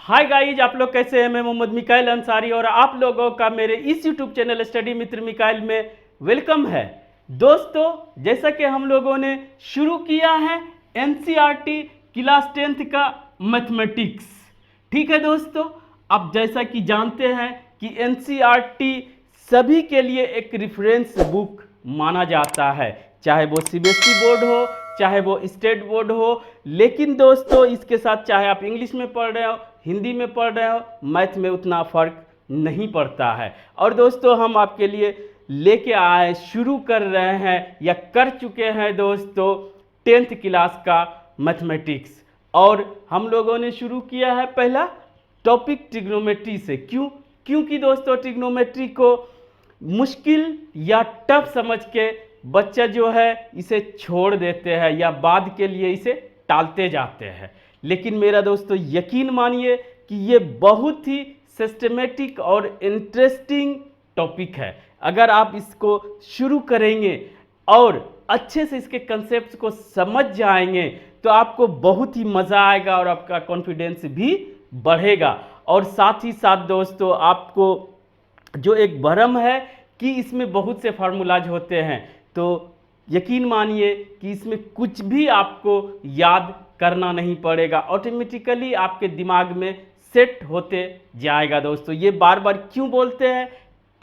Hi guys, आप लोग कैसे हैं। मैं मोहम्मद मिकाइल अंसारी और आप लोगों का मेरे इस यूट्यूब चैनल स्टडी मित्र मिकाइल में वेलकम है। दोस्तों, जैसा कि हम लोगों ने शुरू किया है एनसीईआरटी क्लास 10th का मैथमेटिक्स। ठीक है दोस्तों, अब जैसा कि जानते हैं कि एनसीईआरटी सभी के लिए एक रेफरेंस बुक माना जाता है, चाहे वो सीबीएसई बोर्ड हो चाहे वो स्टेट बोर्ड हो। लेकिन दोस्तों, इसके साथ चाहे आप इंग्लिश में पढ़ रहे हो, हिंदी में पढ़ रहे हो, मैथ में उतना फर्क नहीं पड़ता है। और दोस्तों, हम आपके लिए लेके आए, शुरू कर रहे हैं या कर चुके हैं दोस्तों 10th क्लास का मैथमेटिक्स। और हम लोगों ने शुरू किया है पहला टॉपिक ट्रिग्नोमेट्री से। क्योंकि दोस्तों ट्रिग्नोमेट्री को मुश्किल या टफ समझ के बच्चा जो है इसे छोड़ देते हैं या बाद के लिए इसे टालते जाते हैं। लेकिन मेरा दोस्तों यकीन मानिए कि ये बहुत ही सिस्टमेटिक और इंटरेस्टिंग टॉपिक है। अगर आप इसको शुरू करेंगे और अच्छे से इसके कंसेप्ट को समझ जाएंगे तो आपको बहुत ही मज़ा आएगा और आपका कॉन्फिडेंस भी बढ़ेगा। और साथ ही साथ दोस्तों, आपको जो एक भ्रम है कि इसमें बहुत से फार्मूलाज होते हैं, तो यकीन मानिए कि इसमें कुछ भी आपको याद करना नहीं पड़ेगा, ऑटोमेटिकली आपके दिमाग में सेट होते जाएगा। दोस्तों, ये बार बार क्यों बोलते हैं?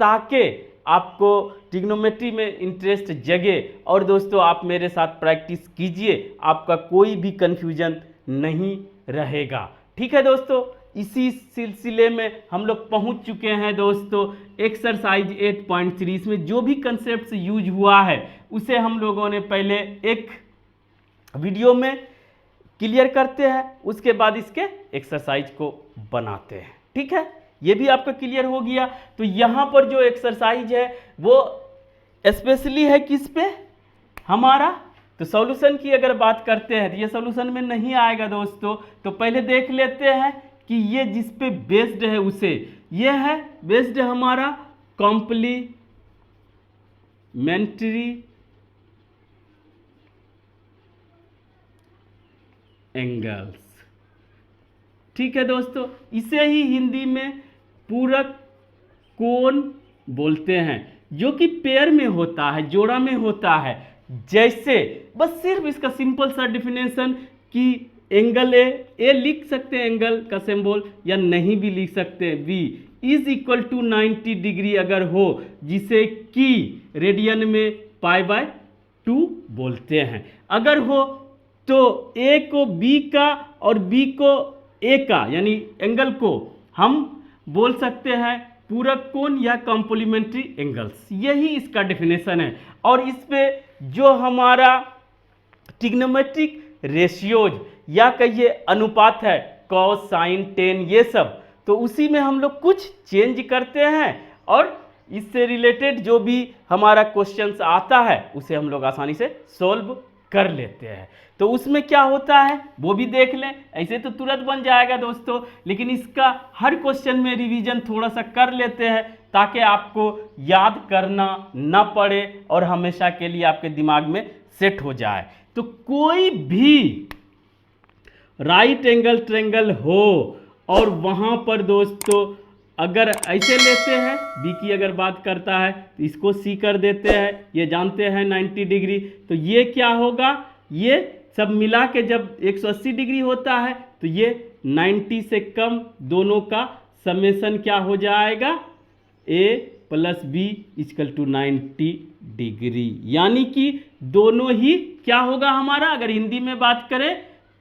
ताकि आपको ट्रिग्नोमेट्री में इंटरेस्ट जगे और दोस्तों आप मेरे साथ प्रैक्टिस कीजिए, आपका कोई भी कन्फ्यूजन नहीं रहेगा। ठीक है दोस्तों, इसी सिलसिले में हम लोग पहुंच चुके हैं दोस्तों एक्सरसाइज 8.3। इसमें जो भी कंसेप्ट यूज हुआ है उसे हम लोगों ने पहले एक वीडियो में क्लियर करते हैं, उसके बाद इसके एक्सरसाइज को बनाते हैं। ठीक है, ये भी आपका क्लियर हो गया। तो यहाँ पर जो एक्सरसाइज है वो स्पेशली है किस पे? हमारा तो सॉल्यूशन की अगर बात करते हैं तो ये सॉल्यूशन में नहीं आएगा दोस्तों। तो पहले देख लेते हैं कि ये जिस पे बेस्ड है उसे, ये है बेस्ड हमारा कॉम्प्लीमेंट्री एंगल्स। ठीक है दोस्तों, इसे ही हिंदी में पूरक कोण बोलते हैं, जो कि पेयर में होता है, जोड़ा में होता है। जैसे बस सिर्फ इसका सिंपल सा डिफिनेशन कि एंगल ए लिख सकते हैं एंगल का सिंबल, या नहीं भी लिख सकते हैं B is equal to 90 degree अगर हो, जिसे कि रेडियन में π/2 बोलते हैं। अगर हो तो ए को बी का और बी को ए का, यानी एंगल को हम बोल सकते हैं पूरक कोण या कॉम्प्लीमेंट्री एंगल्स। यही इसका डेफिनेशन है। और इस पे जो हमारा ट्रिग्नोमेट्रिक रेशियोज या कहिए अनुपात है, कॉस साइन टेन, ये सब, तो उसी में हम लोग कुछ चेंज करते हैं और इससे रिलेटेड जो भी हमारा क्वेश्चंस आता है उसे हम लोग आसानी से सॉल्व कर लेते हैं। तो उसमें क्या होता है वो भी देख लें। ऐसे तो तुरंत बन जाएगा दोस्तों, लेकिन इसका हर क्वेश्चन में रिवीजन थोड़ा सा कर लेते हैं ताकि आपको याद करना ना पड़े और हमेशा के लिए आपके दिमाग में सेट हो जाए। तो कोई भी राइट एंगल ट्रायंगल हो और वहाँ पर दोस्तों अगर ऐसे लेते हैं, बी की अगर बात करता है तो इसको सी कर देते हैं, ये जानते हैं 90 डिग्री, तो ये क्या होगा, ये सब मिला के जब 180 डिग्री होता है तो ये 90 से कम दोनों का समेसन क्या हो जाएगा, A plus B equal to 90 degree. यानी कि दोनों ही क्या होगा हमारा, अगर हिंदी में बात करें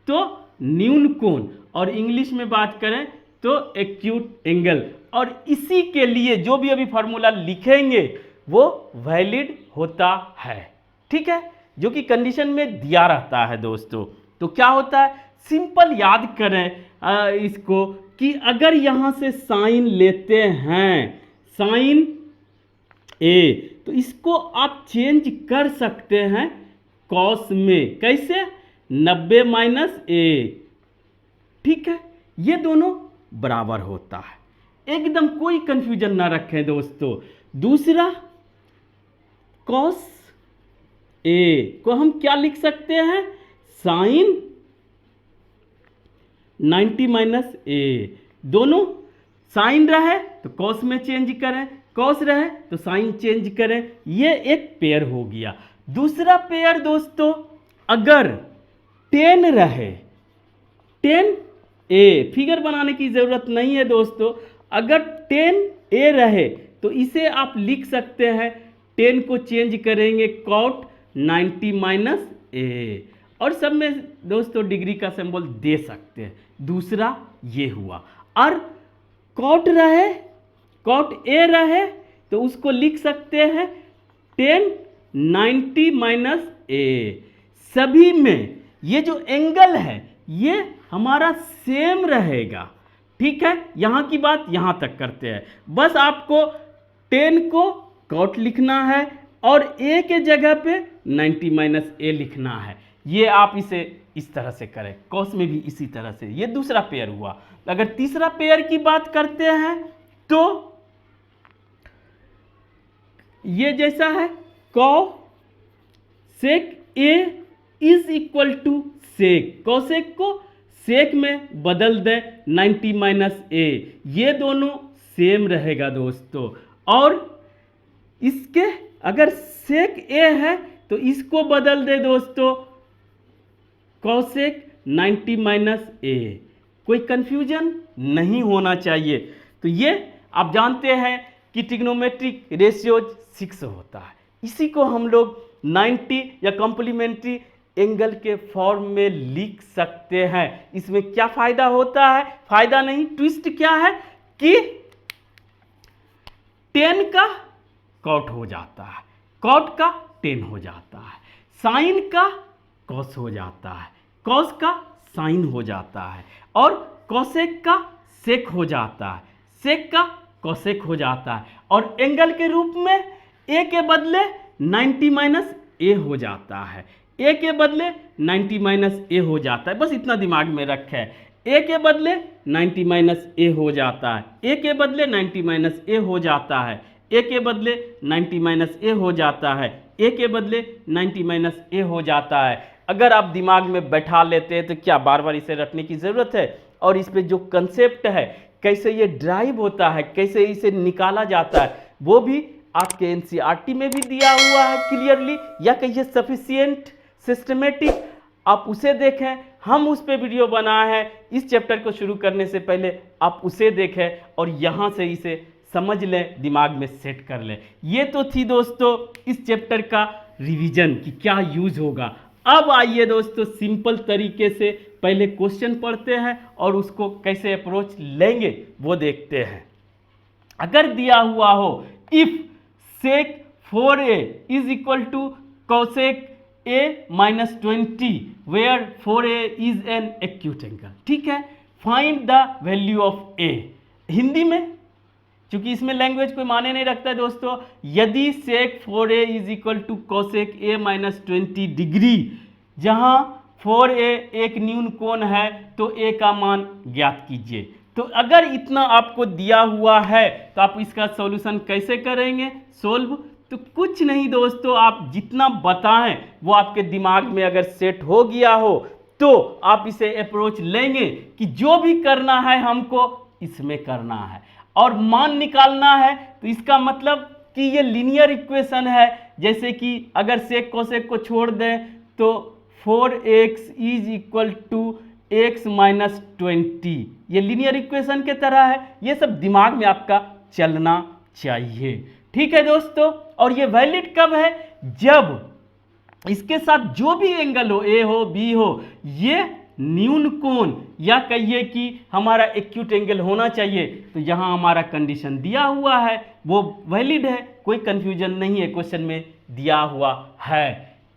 तो न्यून कोण और इंग्लिश में बात करें तो एक्यूट एंगल। और इसी के लिए जो भी अभी फार्मूला लिखेंगे वो वैलिड होता है। ठीक है, जो कि कंडीशन में दिया रहता है दोस्तों। तो क्या होता है, सिंपल याद करें इसको कि अगर यहां से साइन लेते हैं, साइन ए, तो इसको आप चेंज कर सकते हैं कॉस में। कैसे? 90 - ए। ठीक है, ये दोनों बराबर होता है, एकदम कोई कंफ्यूजन ना रखें दोस्तों। दूसरा, कॉस ए को हम क्या लिख सकते हैं, साइन 90 - ए। दोनों साइन रहे तो कॉस में चेंज करें, कॉस रहे तो साइन चेंज करें, ये एक पेयर हो गया। दूसरा पेयर दोस्तों, अगर 10 रहे, 10a, फिगर बनाने की जरूरत नहीं है दोस्तों, अगर 10a रहे तो इसे आप लिख सकते हैं, 10 को चेंज करेंगे cot 90 माइनस a, और सब में दोस्तों डिग्री का सिंबल दे सकते हैं। दूसरा ये हुआ। और cot रहे, cot a रहे तो उसको लिख सकते हैं 10 90 माइनस a। सभी में ये जो एंगल है ये हमारा सेम रहेगा, ठीक है। यहां की बात यहां तक करते हैं। बस आपको 10 को cot लिखना है और a के जगह पे 90 माइनस a लिखना है। ये आप इसे इस तरह से करें, cos में भी इसी तरह से। ये दूसरा पेयर हुआ। अगर तीसरा पेयर की बात करते हैं तो ये जैसा है, cosec a is equal to sec, cosec को सेक में बदल दें 90 माइनस a, ये दोनों सेम रहेगा दोस्तों। और इसके अगर सेक a है तो इसको बदल दे दोस्तों cosec 90 माइनस a। कोई कंफ्यूजन नहीं होना चाहिए। तो ये आप जानते हैं कि ट्रिग्नोमेट्रिक रेशियोज 6 होता है, इसी को हम लोग 90 या कॉम्प्लीमेंट्री एंगल के फॉर्म में लिख सकते हैं। इसमें क्या फायदा होता है, फायदा नहीं, ट्विस्ट क्या है कि 10 का cot हो जाता है, cot का 10 हो जाता है, साइन का cos हो जाता है, cos का साइन हो जाता है, और cosec का sec हो जाता है, sec का cosec हो जाता है, और एंगल के रूप में a के बदले 90 माइनस a हो जाता है, a के बदले 90 माइनस a हो जाता है। बस इतना दिमाग में रखें, a के बदले 90 माइनस a हो जाता है, a के बदले 90 माइनस a हो जाता है, a के बदले 90 माइनस a हो जाता है, a के बदले 90 माइनस a हो जाता है। अगर आप दिमाग में बैठा लेते हैं तो क्या बार बार इसे रटने की ज़रूरत है। और इस पे जो कंसेप्ट है, कैसे ये ड्राइव होता है, कैसे इसे निकाला जाता है, वो भी आपके एनसीईआरटी में भी दिया हुआ है क्लियरली, या कहिए सफिशिएंट सिस्टमेटिक, आप उसे देखें। हम उस पे वीडियो बनाए हैं, इस चैप्टर को शुरू करने से पहले आप उसे देखें और यहाँ से इसे समझ लें, दिमाग में सेट कर लें। ये तो थी दोस्तों इस चैप्टर का रिवीजन कि क्या यूज होगा। अब आइए दोस्तों सिंपल तरीके से पहले क्वेश्चन पढ़ते हैं और उसको कैसे अप्रोच लेंगे वो देखते हैं। अगर दिया हुआ हो if sec 4a is equal to cosec a minus 20 where 4a is an acute angle, ठीक है, find the value of a। Hindi में क्योंकि इसमें लैंग्वेज कोई माने नहीं रखता है दोस्तों, यदि sec 4a is equal to cosec a minus 20 degree, जहां 4a एक न्यून कोण है तो a का मान ज्ञात कीजिए। तो अगर इतना आपको दिया हुआ है तो आप इसका सॉल्यूशन कैसे करेंगे सोल्व? तो कुछ नहीं दोस्तों, आप जितना बताएं वो आपके दिमाग में अगर सेट हो गया हो तो आप इसे अप्रोच लेंगे कि जो भी करना है हमको इसमें करना है और मान निकालना है। तो इसका मतलब कि ये लीनियर इक्वेशन है, जैसे कि अगर सेक कोसेक को छोड़ दें तो 4x is equal to x minus 20, ये लीनियर इक्वेशन के तरह है। ये सब दिमाग में आपका चलना चाहिए, ठीक है दोस्तों। और ये वैलिड कब है? जब इसके साथ जो भी एंगल हो, ए हो बी हो, ये न्यून कोण या कहिए कि हमारा एक्यूट एंगल होना चाहिए। तो यहाँ हमारा कंडीशन दिया हुआ है वो वैलिड है, कोई कंफ्यूजन नहीं है, क्वेश्चन में दिया हुआ है।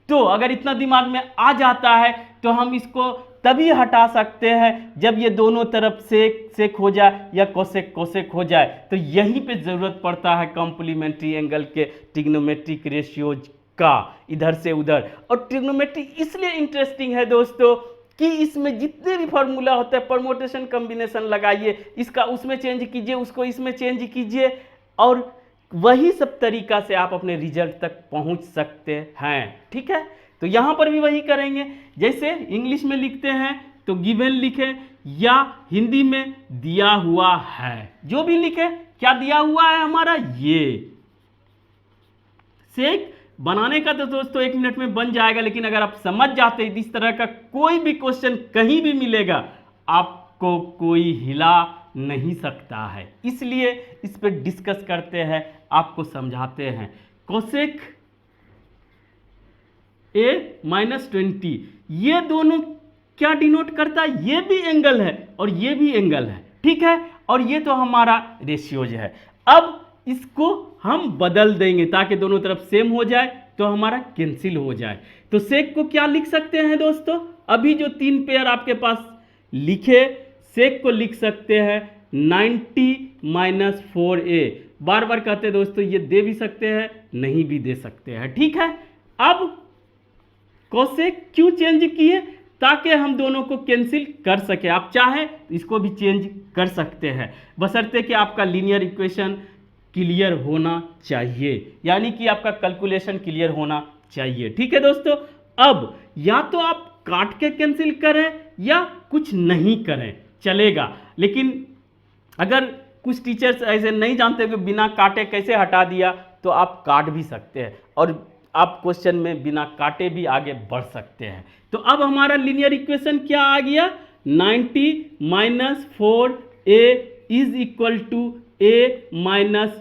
तो अगर इतना दिमाग में आ जाता है तो हम इसको तभी हटा सकते हैं जब ये दोनों तरफ सेक सेक हो जाए या कोसेक कोसेक हो जाए। तो यहीं पे ज़रूरत पड़ता है कॉम्प्लीमेंट्री एंगल के ट्रिग्नोमेट्रिक रेशियोज का, इधर से उधर। और ट्रिग्नोमेट्री इसलिए इंटरेस्टिंग है दोस्तों कि इसमें जितने भी फार्मूला होता है, परमोटेशन कॉम्बिनेशन लगाइए, इसका उसमें चेंज कीजिए, उसको इसमें चेंज कीजिए, और वही सब तरीका से आप अपने रिजल्ट तक पहुंच सकते हैं, ठीक है। तो यहाँ पर भी वही करेंगे, जैसे इंग्लिश में लिखते हैं तो गिवन लिखें या हिंदी में दिया हुआ है, जो भी लिखे। क्या दिया हुआ है हमारा, ये सेक बनाने का तो दोस्तों 1 मिनट में बन जाएगा, लेकिन अगर आप समझ जाते इस तरह का कोई भी क्वेश्चन कहीं भी मिलेगा, आपको कोई हिला नहीं सकता है। इसलिए इस पर डिस्कस करते हैं, आपको समझाते हैं। कोसेक ए माइनस 20, ये दोनों क्या डिनोट करता है, ये भी एंगल है और ये भी एंगल है, ठीक है। और ये तो हमारा रेशियोज है। अब इसको हम बदल देंगे ताकि दोनों तरफ सेम हो जाए, तो हमारा कैंसिल हो जाए। तो सेक को क्या लिख सकते हैं दोस्तों, अभी जो 3 पेयर आपके पास लिखे, सेक को लिख सकते हैं 90 माइनस 4a। बार बार कहते हैं दोस्तों, ये दे भी सकते हैं, नहीं भी दे सकते हैं, ठीक है। अब कोसेक क्यों चेंज किए, ताकि हम दोनों को कैंसिल कर सके। आप चाहें तो इसको भी चेंज कर सकते हैं, बशर्ते कि आपका लीनियर इक्वेशन क्लियर होना चाहिए, यानी कि आपका कैलकुलेशन क्लियर होना चाहिए, ठीक है दोस्तों। अब या तो आप काट के कैंसिल करें या कुछ नहीं करें, चलेगा। लेकिन अगर कुछ टीचर्स ऐसे नहीं जानते कि बिना काटे कैसे हटा दिया, तो आप काट भी सकते हैं और आप क्वेश्चन में बिना काटे भी आगे बढ़ सकते हैं। तो अब हमारा लीनियर इक्वेशन क्या आ गया, 90 minus 4a is equal to a minus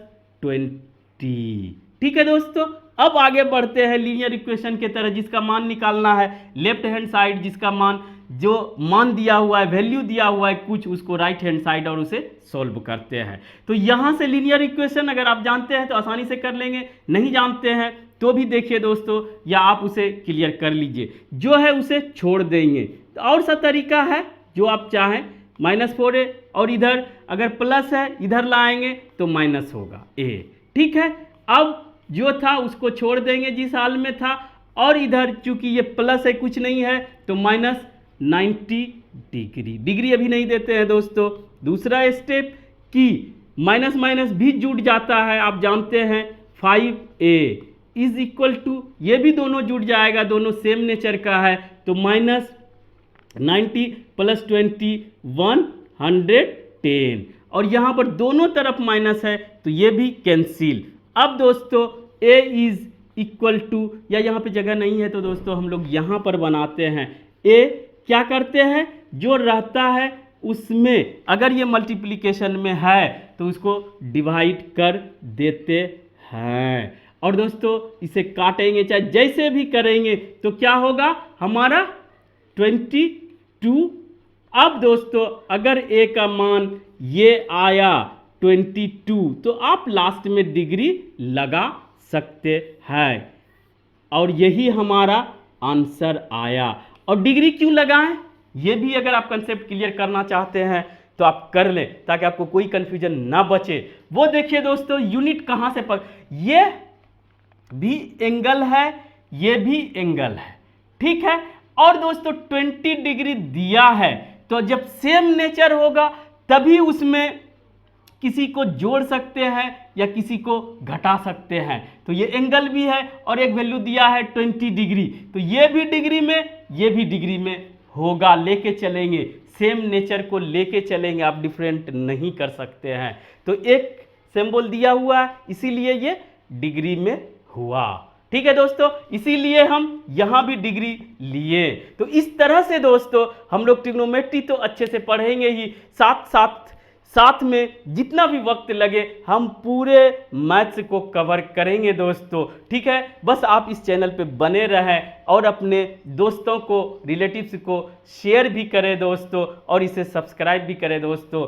20, ठीक है दोस्तों। अब आगे बढ़ते हैं लीनियर इक्वेशन के तरह, जिसका मान निकालना है लेफ्ट हैंड साइड, जिसका मान जो मान दिया हुआ है, वैल्यू दिया हुआ है कुछ, उसको राइट हैंड साइड और उसे सॉल्व करते हैं। तो यहां से लीनियर इक्वेशन अगर आप जानते हैं तो आसानी से कर लेंगे, नहीं जानते हैं तो भी देखिए दोस्तों, या आप उसे क्लियर कर लीजिए, जो है उसे छोड़ देंगे। तो और सा तरीका है जो आप चाहें, -4a और इधर अगर प्लस है इधर लाएंगे तो माइनस होगा a, ठीक है। अब जो था उसको छोड़ देंगे जिस हाल में था, और इधर चूंकि ये प्लस है कुछ नहीं है तो माइनस 90 डिग्री। डिग्री अभी नहीं देते हैं दोस्तों। दूसरा स्टेप की माइनस माइनस भी जुड़ जाता है, आप जानते हैं 5a इज इक्वल टू, ये भी दोनों जुड़ जाएगा, दोनों सेम नेचर का है, तो माइनस 90 प्लस 20 110, और यहाँ पर दोनों तरफ माइनस है तो ये भी कैंसिल। अब दोस्तों a इज इक्वल टू, या यहाँ पे जगह नहीं है तो दोस्तों हम लोग यहाँ पर बनाते हैं। a क्या करते हैं, जो रहता है उसमें अगर ये मल्टीप्लिकेशन में है तो उसको डिवाइड कर देते हैं, और दोस्तों इसे काटेंगे चाहे जैसे भी करेंगे तो क्या होगा हमारा 22। अब दोस्तों अगर a का मान ये आया 22, तो आप लास्ट में डिग्री लगा सकते हैं, और यही हमारा आंसर आया। और डिग्री क्यों लगाएं, ये भी अगर आप कंसेप्ट क्लियर करना चाहते हैं तो आप कर लें, ताकि आपको कोई कंफ्यूजन ना बचे। वो देखिए दोस्तों, यूनिट कहां से ये भी एंगल है, ये भी एंगल है, ठीक है। और दोस्तों 20 डिग्री दिया है, तो जब सेम नेचर होगा तभी उसमें किसी को जोड़ सकते हैं या किसी को घटा सकते हैं। तो ये एंगल भी है और एक वैल्यू दिया है 20 डिग्री, तो ये भी डिग्री में, ये भी डिग्री में होगा, लेके चलेंगे, सेम नेचर को लेके चलेंगे, आप डिफरेंट नहीं कर सकते हैं। तो एक सिंबल दिया हुआ है इसीलिए ये डिग्री में हुआ, ठीक है दोस्तों, इसीलिए हम यहां भी डिग्री लिए। तो इस तरह से दोस्तों हम लोग ट्रिग्नोमेट्री तो अच्छे से पढ़ेंगे ही, साथ में जितना भी वक्त लगे हम पूरे मैथ्स को कवर करेंगे दोस्तों, ठीक है। बस आप इस चैनल पे बने रहें और अपने दोस्तों को, रिलेटिव्स को शेयर भी करें दोस्तों, और इसे सब्सक्राइब भी करें दोस्तों।